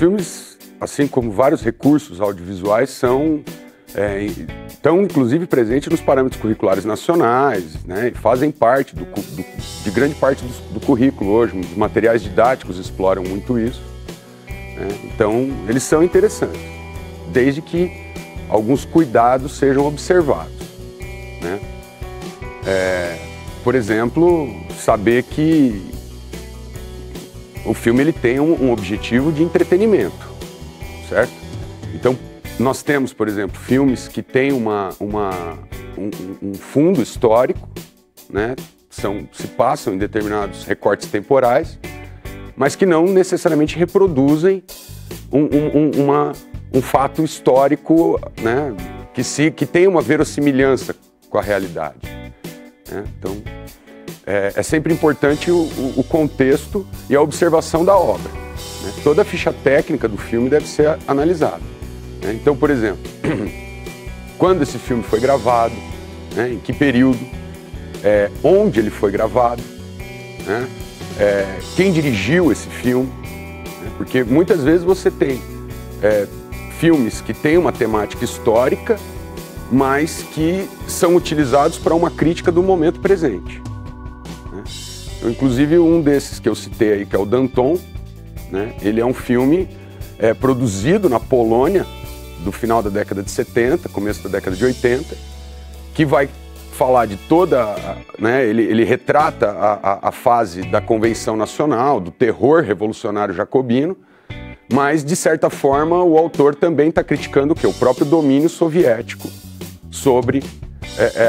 filmes, assim como vários recursos audiovisuais, estão inclusive presentes nos parâmetros curriculares nacionais, né, e fazem parte de grande parte do currículo hoje. Os materiais didáticos exploram muito isso, né, então eles são interessantes, desde que alguns cuidados sejam observados, né. Por exemplo, saber que o filme ele tem um objetivo de entretenimento, certo? Então, nós temos, por exemplo, filmes que têm um fundo histórico, né? Se passam em determinados recortes temporais, mas que não necessariamente reproduzem um fato histórico, né? Que tem uma verossimilhança com a realidade, né? Então, é sempre importante o contexto e a observação da obra, né? Toda a ficha técnica do filme deve ser analisada, né? Então, por exemplo, quando esse filme foi gravado, né? Em que período, onde ele foi gravado, né? Quem dirigiu esse filme, né? Porque muitas vezes você tem filmes que têm uma temática histórica, mas que são utilizados para uma crítica do momento presente, né? Inclusive, um desses que eu citei aí, que é o Danton, né? Ele é um filme produzido na Polônia do final da década de 70, começo da década de 80, que vai falar de né? Ele retrata a fase da Convenção Nacional, do terror revolucionário jacobino, mas, de certa forma, o autor também está criticando o quê? O próprio domínio soviético sobre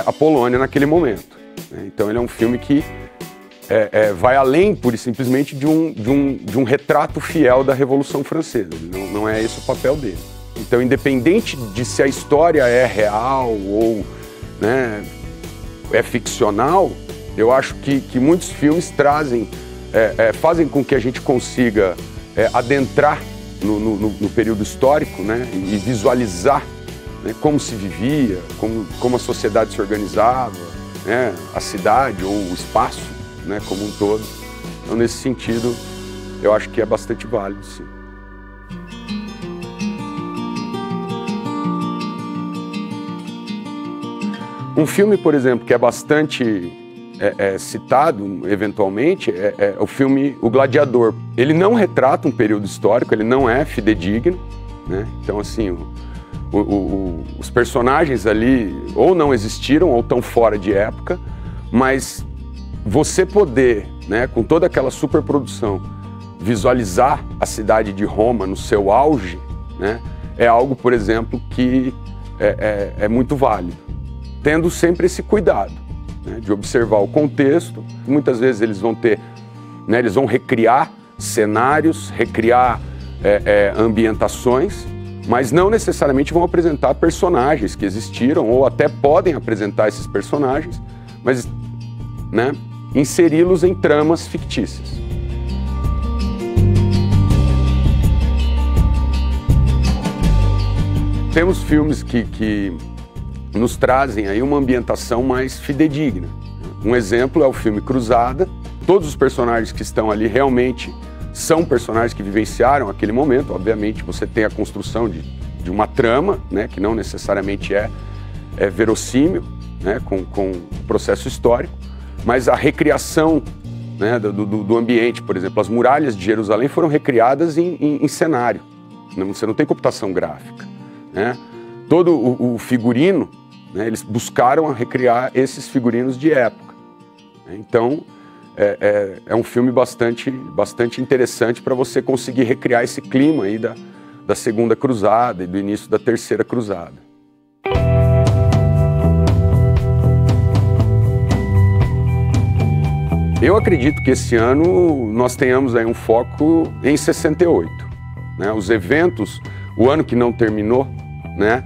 a Polônia naquele momento, né? Então ele é um filme que vai além, pura e simplesmente, de um retrato fiel da Revolução Francesa. Não é esse o papel dele. Então, independente de se a história é real ou, né, é ficcional, eu acho que muitos filmes fazem com que a gente consiga adentrar no período histórico, né, e visualizar, né, como se vivia, como a sociedade se organizava, né, a cidade ou o espaço, né, como um todo. Então, nesse sentido, eu acho que é bastante válido, sim. Um filme, por exemplo, que é bastante citado, eventualmente, é o filme O Gladiador. Ele não retrata um período histórico, ele não é fidedigno, né? Então, assim, os personagens ali ou não existiram ou estão fora de época, mas você poder, né, com toda aquela superprodução, visualizar a cidade de Roma no seu auge, né, é algo, por exemplo, que é muito válido, tendo sempre esse cuidado, né, de observar o contexto. Muitas vezes eles vão né, eles vão recriar cenários, recriar ambientações, mas não necessariamente vão apresentar personagens que existiram, ou até podem apresentar esses personagens, mas, né, inseri-los em tramas fictícias. Temos filmes que nos trazem aí uma ambientação mais fidedigna. Um exemplo é o filme Cruzada. Todos os personagens que estão ali realmente são personagens que vivenciaram aquele momento. Obviamente, você tem a construção de uma trama, né, que não necessariamente é verossímil, né, com o processo histórico, mas a recriação, né, do ambiente, por exemplo, as muralhas de Jerusalém foram recriadas em cenário. Você não tem computação gráfica, né? Todo o figurino, né, eles buscaram recriar esses figurinos de época. Então, é um filme bastante interessante para você conseguir recriar esse clima aí da Segunda Cruzada e do início da Terceira Cruzada. Eu acredito que esse ano nós tenhamos aí um foco em 68. Né? Os eventos, o ano que não terminou, né?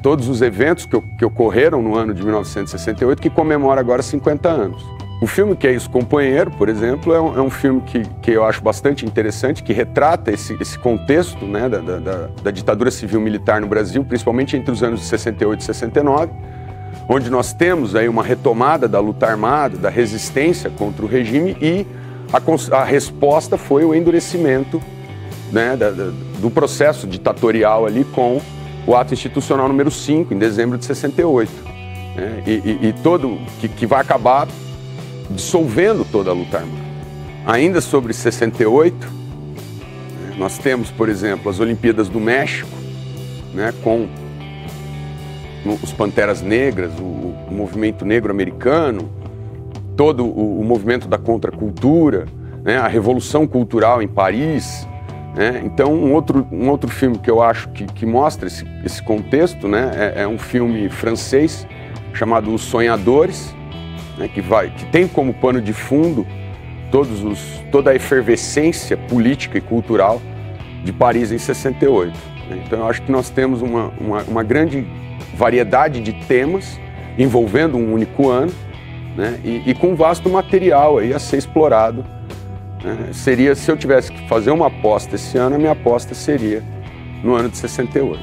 Todos os eventos que ocorreram no ano de 1968, que comemora agora 50 anos. O filme Que é Isso, Companheiro, por exemplo, é um filme que eu acho bastante interessante, que retrata esse contexto, né, da ditadura civil-militar no Brasil, principalmente entre os anos de 68 e 69, onde nós temos aí uma retomada da luta armada, da resistência contra o regime, e a resposta foi o endurecimento né, do processo ditatorial ali com o ato institucional número 5, em dezembro de 68. Né, e todo que vai acabar dissolvendo toda a luta armada. Ainda sobre 68, né, nós temos, por exemplo, as Olimpíadas do México, né, com os Panteras Negras, o movimento negro americano, todo o movimento da contracultura, né, a Revolução Cultural em Paris. Né? Então, um outro filme que eu acho que mostra esse contexto, né, é um filme francês chamado Os Sonhadores, né, que tem como pano de fundo toda a efervescência política e cultural de Paris em 68. Né? Então, eu acho que nós temos uma grande variedade de temas envolvendo um único ano, né, e com vasto material aí a ser explorado. Né? Se eu tivesse que fazer uma aposta esse ano, a minha aposta seria no ano de 68.